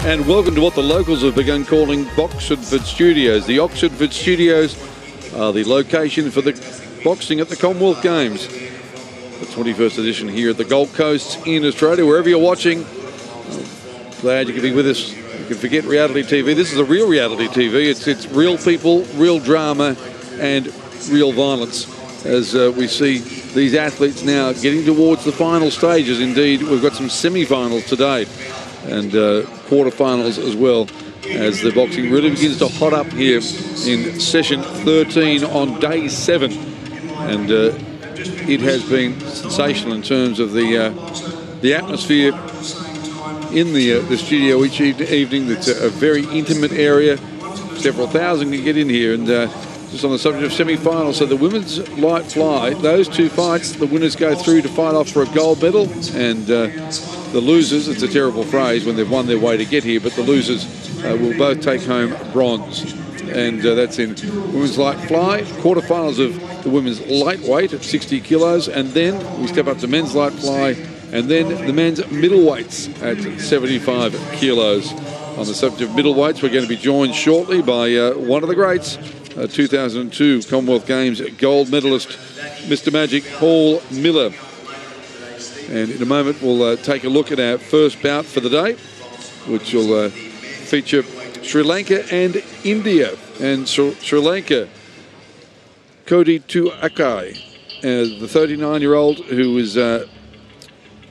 And welcome to what the locals have begun calling Boxford Studios. The Oxford Studios are the location for the boxing at the Commonwealth Games. The 21st edition here at the Gold Coast in Australia. Wherever you're watching, glad you can be with us. You can forget reality TV. This is a real reality TV. It's real people, real drama, and real violence. As we see these athletes now getting towards the final stages. Indeed, we've got some semi-finals today and quarter-finals as well, as the boxing really begins to hot up here in session 13 on day 7. And it has been sensational in terms of the atmosphere in the studio each evening. It's a very intimate area. Several thousand can get in here. And just on the subject of semi-finals, so the women's light fly, those two fights, the winners go through to fight off for a gold medal, and the losers, it's a terrible phrase when they've won their way to get here, but the losers will both take home bronze. And that's in women's light fly, quarterfinals of the women's lightweight at 60 kilos, and then we step up to men's light fly, and then the men's middleweights at 75 kilos. On the subject of middleweights, we're going to be joined shortly by one of the greats, 2002 Commonwealth Games gold medalist, Mr. Magic, Paul Miller. And in a moment, we'll take a look at our first bout for the day, which will feature Sri Lanka and India. And Sri Lanka, Koddithuwakky, the 39-year-old who has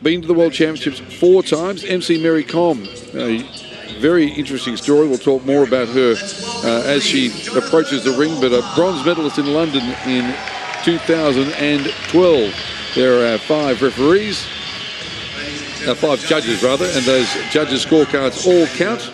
been to the World Championships 4 times, MC Mary Com. Very interesting story. We'll talk more about her as she approaches the ring, but a bronze medalist in London in 2012. There are 5 referees, 5 judges rather, and those judges' scorecards all count.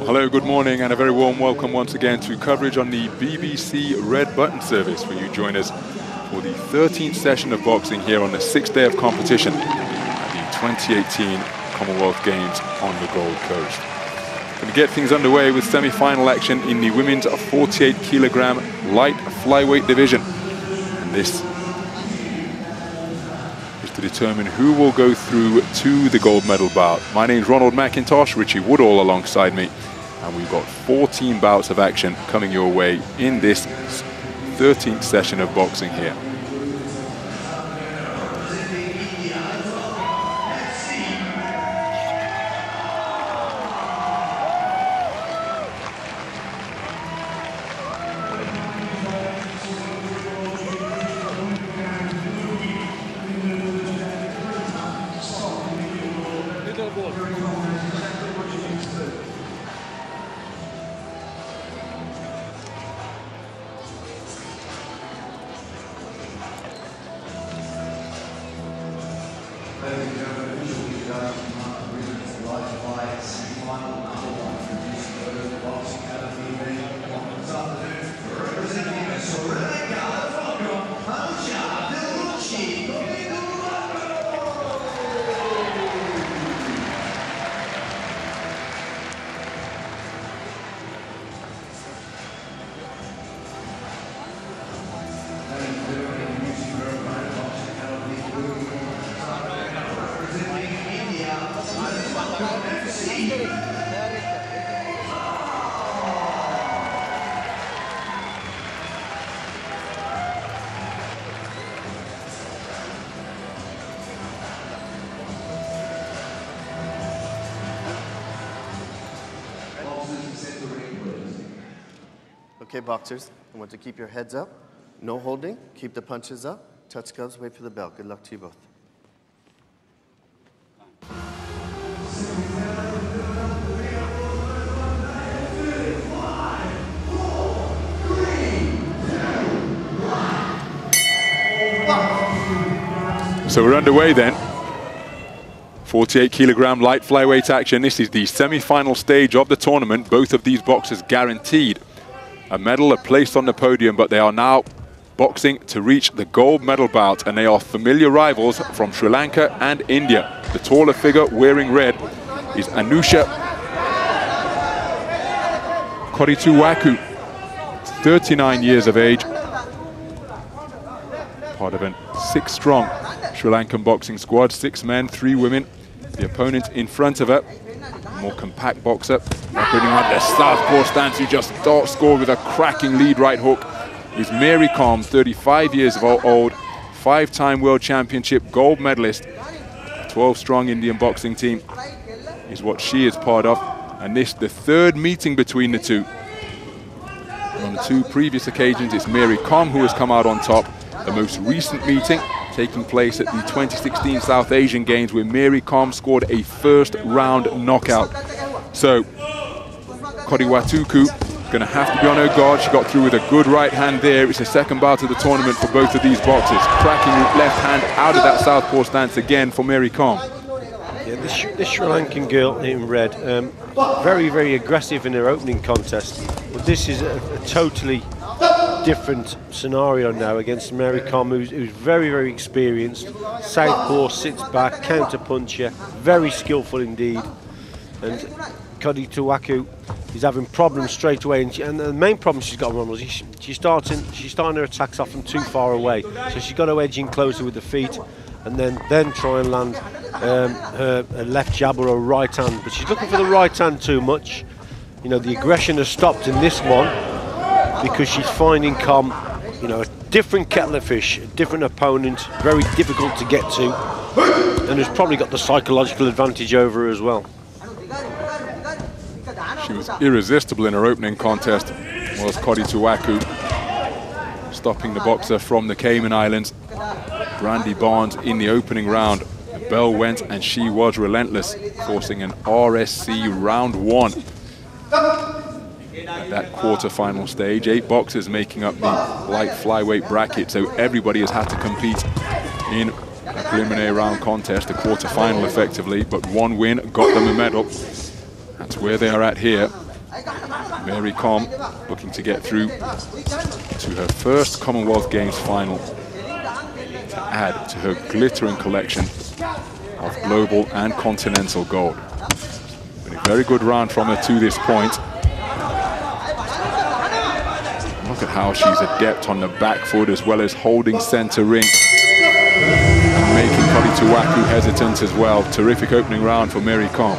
Hello, good morning, and a very warm welcome once again to coverage on the BBC Red Button service, where you join us for the 13th session of boxing here on the 6th day of competition at the 2018 Commonwealth Games on the Gold Coast. Going to get things underway with semi-final action in the women's 48 kilogram light flyweight division, and this to determine who will go through to the gold medal bout. My name's Ronald McIntosh, Richie Woodall alongside me, and we've got 14 bouts of action coming your way in this 13th session of boxing here. Okay, boxers, I want to keep your heads up. No holding. Keep the punches up. Touch gloves. Wait for the bell. Good luck to you both. So we're underway then. 48 kilogram light flyweight action. This is the semi-final stage of the tournament. Both of these boxers guaranteed a medal, a place on the podium, but they are now boxing to reach the gold medal bout, and they are familiar rivals from Sri Lanka and India. The taller figure wearing red is Anusha Koddithuwakky, 39 years of age, part of a 6-strong Sri Lankan boxing squad, 6 men, 3 women. The opponent in front of her, more compact boxer, operating on the southpaw stance, who just scored with a cracking lead right hook, is Mary Kom, 35 years old, 5-time world championship gold medalist. 12-strong Indian boxing team is what she is part of, and this the 3rd meeting between the two. On the 2 previous occasions, it's Mary Kom who has come out on top. The most recent meeting taking place at the 2016 South Asian Games, where Mary Kom scored a 1st-round knockout. So Koddithuwakky going to have to be on her guard. She got through with a good right hand there. It's the 2nd bout of the tournament for both of these boxers. Cracking left hand out of that southpaw stance again for Mary Kom. Yeah, this Sri Lankan girl in red, very, very aggressive in her opening contest. But this is a totally different scenario now against Mary Kom, who's very, very experienced. Southpaw, sits back, counter puncher, very skillful indeed. And Koddithuwakky is having problems straight away, and the main problem she's got on is she's starting her attacks off from too far away. So she's got to edge in closer with the feet, and then try and land her left jab or a right hand. But she's looking for the right hand too much. You know, the aggression has stopped in this one because she's finding Kom, you know, a different kettle of fish, a different opponent, very difficult to get to, and has probably got the psychological advantage over her as well. She was irresistible in her opening contest, was Koddithuwakky, stopping the boxer from the Cayman Islands, Brandy Barnes, in the opening round. The bell went and she was relentless, forcing an RSC round 1. At that quarter-final stage, 8 boxers making up the light flyweight bracket, so everybody has had to compete in a preliminary round contest, a quarter-final effectively, but 1 win got them a medal. That's where they are at here. Mary Kom looking to get through to her 1st Commonwealth Games final to add to her glittering collection of global and continental gold. Been a very good round from her to this point. Look at how she's adept on the back foot as well as holding center ring and making Koddithuwakky hesitant as well. Terrific opening round for Mary Kom.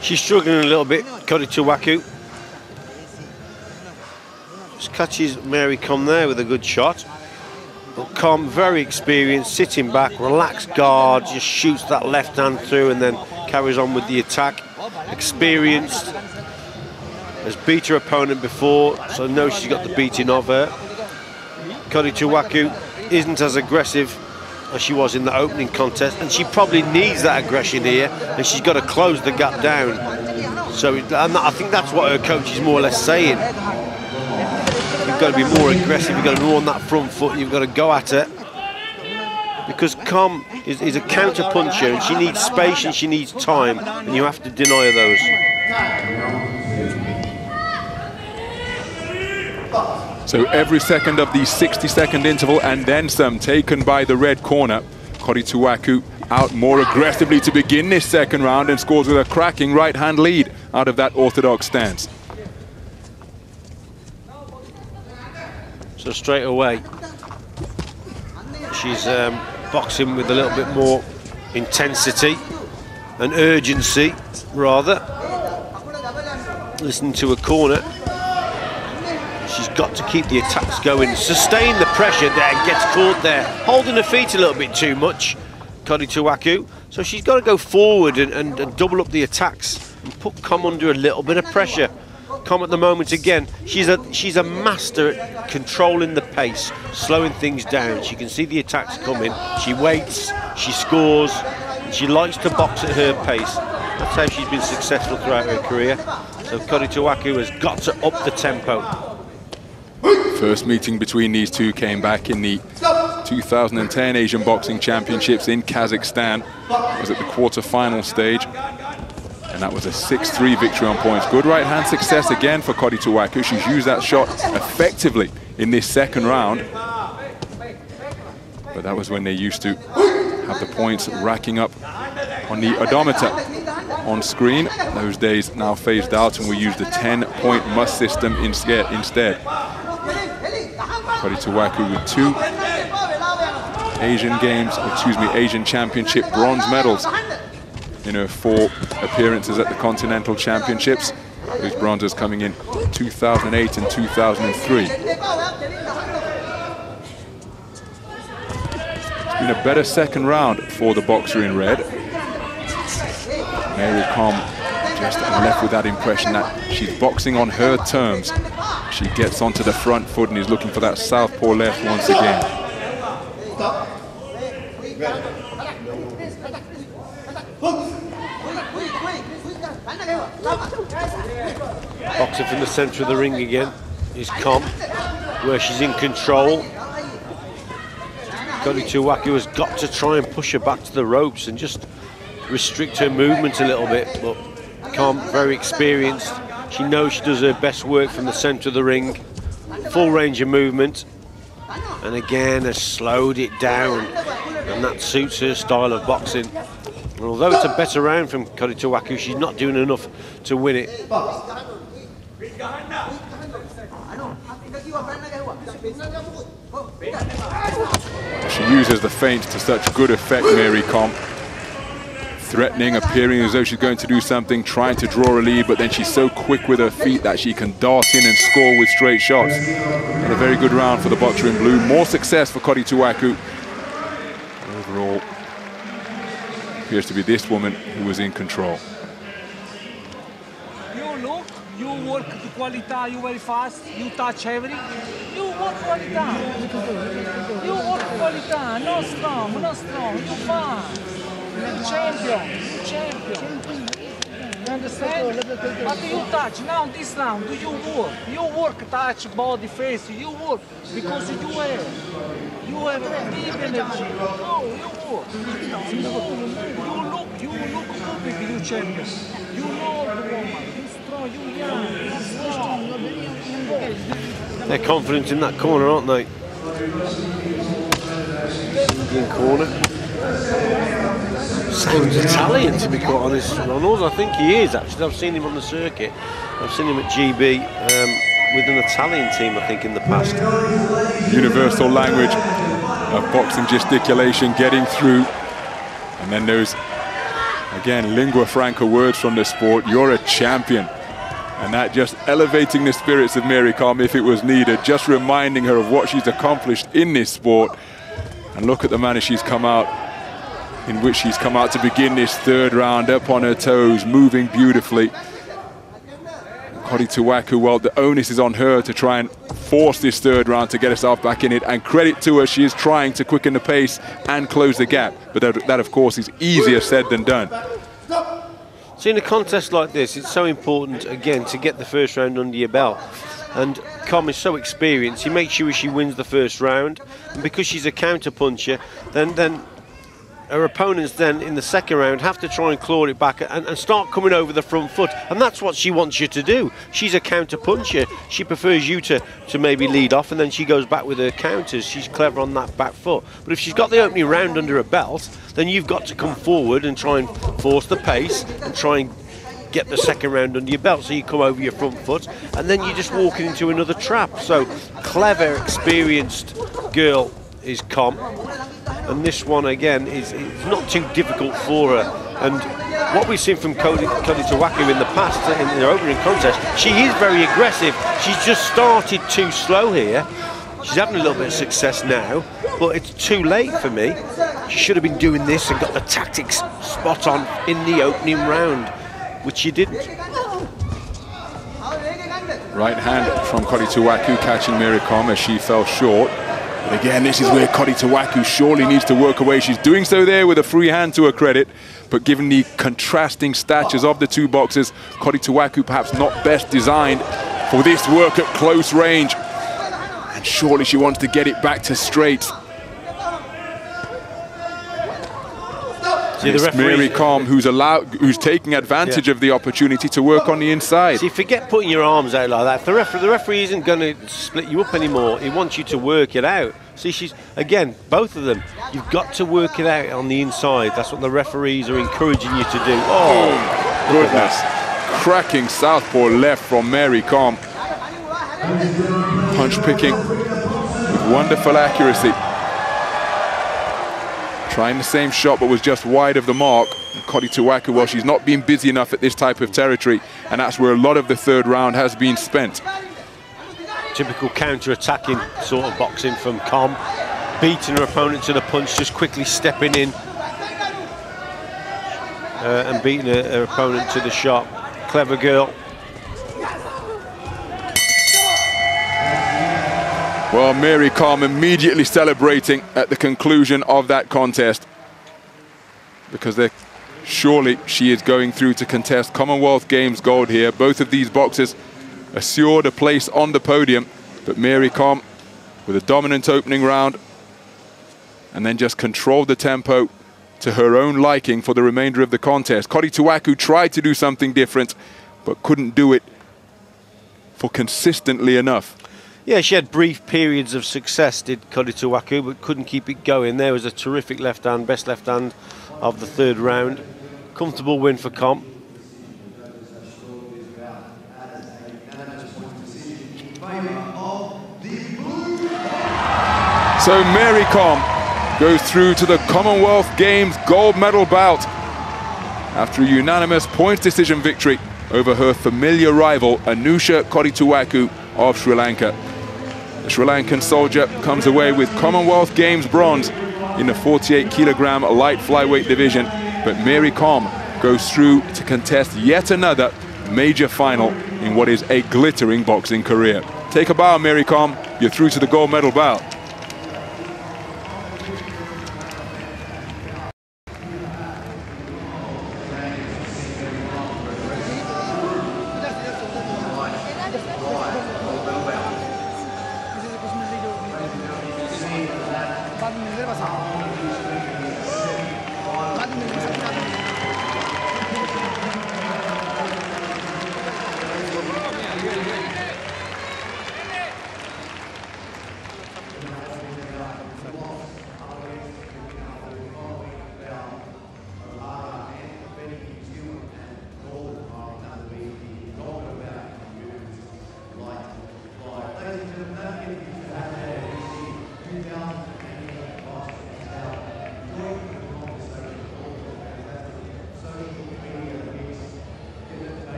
She's struggling a little bit, Koddithuwakky. Just catches Mary Kom there with a good shot. But Kom, very experienced, sitting back, relaxed guard, just shoots that left hand through and then carries on with the attack. Experienced, has beat her opponent before, so knows she's got the beating of her. Koddithuwakky isn't as aggressive as she was in the opening contest, and she probably needs that aggression here, and she's got to close the gap down. So I think that's what her coach is more or less saying. You've got to be more aggressive, you've got to be more on that front foot, you've got to go at it. Because Kom is a counter puncher, and she needs space and she needs time, and you have to deny her those. So every second of the 60-second interval and then some taken by the red corner. Koddithuwakky out more aggressively to begin this 2nd round and scores with a cracking right-hand lead out of that orthodox stance. So straight away, she's boxing with a little bit more intensity and urgency, rather. Listening to her corner. She's got to keep the attacks going, sustain the pressure there, gets caught there, holding her feet a little bit too much, Koddithuwakky. So she's got to go forward and double up the attacks and put Kom under a little bit of pressure. Kom at the moment, again, she's a master at controlling the pace, slowing things down. She can see the attacks coming, she waits, she scores, and she likes to box at her pace. That's how she's been successful throughout her career. So Koddithuwakky has got to up the tempo. First meeting between these two came back in the 2010 Asian Boxing Championships in Kazakhstan. Was at the quarter-final stage, and that was a 6-3 victory on points. Good right-hand success again for Koddithuwakky. She's used that shot effectively in this second round, but that was when they used to have the points racking up on the odometer on screen. Those days now phased out, and we use the 10-point must system instead. Koddithuwakky with 2 Asian Championship bronze medals in her 4 appearances at the Continental Championships. Those bronzes coming in 2008 and 2003. It's been a better second round for the boxer in red. Mary Kom just left with that impression that she's boxing on her terms. She gets onto the front foot and is looking for that southpaw left once again. Boxer from the centre of the ring again is Kom, where she's in control. Koddithuwakky has got to try and push her back to the ropes and just restrict her movement a little bit, but Kom, very experienced. She knows she does her best work from the centre of the ring. Full range of movement, and again has slowed it down, and that suits her style of boxing. And although it's a better round from Koddithuwakky, she's not doing enough to win it. She uses the feints to such good effect, Mary Kom. Threatening, appearing as though she's going to do something, trying to draw a lead, but then she's so quick with her feet that she can dart in and score with straight shots. And a very good round for the boxer in blue. More success for Koddithuwakky. Overall, appears to be this woman who was in control. You look, you work the quality, you very fast, you touch everything. You work quality. You work quality, no strong, you fast. Champion. You understand? But you touch now this round. Do you work? You work, touch, body, face. You work because you have deep energy. No, you work. You look big, you champion. You know the woman. You strong. You young. You strong. They're confident in that corner, aren't they? Indian corner. Sounds Italian, to be quite honest, Ronald. I think he is, actually. I've seen him on the circuit. I've seen him at GB with an Italian team, I think, in the past. Universal language of boxing gesticulation getting through. And then those, again, lingua franca words from the sport. You're a champion. And that just elevating the spirits of Mary Kom if it was needed, just reminding her of what she's accomplished in this sport. And look at the manner she's come out, in which she's come out to begin this third round, up on her toes, moving beautifully. Koddithuwakky, well, the onus is on her to try and force this third round to get herself back in it, and credit to her, she is trying to quicken the pace and close the gap, but that of course is easier said than done. So in a contest like this, it's so important, again, to get the first round under your belt. And Kom is so experienced, he makes sure she wins the first round, and because she's a counter puncher, then her opponents then in the second round have to try and claw it back and start coming over the front foot, and that's what she wants you to do. She's a counter puncher. She prefers you to maybe lead off, and then she goes back with her counters. She's clever on that back foot. But if she's got the opening round under her belt, then you've got to come forward and try and force the pace and try and get the second round under your belt, so you come over your front foot, and then you're just walking into another trap. So clever, experienced girl is Kom. And this one, again, is not too difficult for her. And what we've seen from Koddithuwakky in the past, in the opening contest, she is very aggressive. She's just started too slow here. She's having a little bit of success now, but it's too late for me. She should have been doing this and got the tactics spot on in the opening round, which she didn't. Right hand from Koddithuwakky catching Mary Kom as she fell short. But again, this is where Koddithuwakky surely needs to work away. She's doing so there with a free hand to her credit, but given the contrasting statures of the two boxers, Koddithuwakky perhaps not best designed for this work at close range. And surely she wants to get it back to straight. See, it's Mary Kom who's taking advantage of the opportunity to work on the inside. See, forget putting your arms out like that. The referee isn't going to split you up anymore. He wants you to work it out. See, she's, again, both of them, you've got to work it out on the inside. That's what the referees are encouraging you to do. Oh, goodness. Cracking southpaw left from Mary Kom. Punch picking with wonderful accuracy. Trying the same shot, but was just wide of the mark. Koddithuwakky, well, she's not been busy enough at this type of territory, and that's where a lot of the third round has been spent. Typical counter-attacking sort of boxing from Kom. Beating her opponent to the punch, just quickly stepping in and beating her opponent to the shot. Clever girl. Well, Mary Kom immediately celebrating at the conclusion of that contest, because surely she is going through to contest Commonwealth Games gold here. Both of these boxers assured a place on the podium, but Mary Kom with a dominant opening round and then just controlled the tempo to her own liking for the remainder of the contest. Koddithuwakky tried to do something different, but couldn't do it for consistently enough. Yeah, she had brief periods of success, did Koddithuwakky, but couldn't keep it going. There was a terrific left hand, best left hand of the third round. Comfortable win for Kom. So Mary Kom goes through to the Commonwealth Games gold medal bout after a unanimous points decision victory over her familiar rival Anusha Koddithuwakky of Sri Lanka. The Sri Lankan soldier comes away with Commonwealth Games bronze in the 48-kilogram light flyweight division, but Mary Kom goes through to contest yet another major final in what is a glittering boxing career. Take a bow, Mary Kom. You're through to the gold medal bout.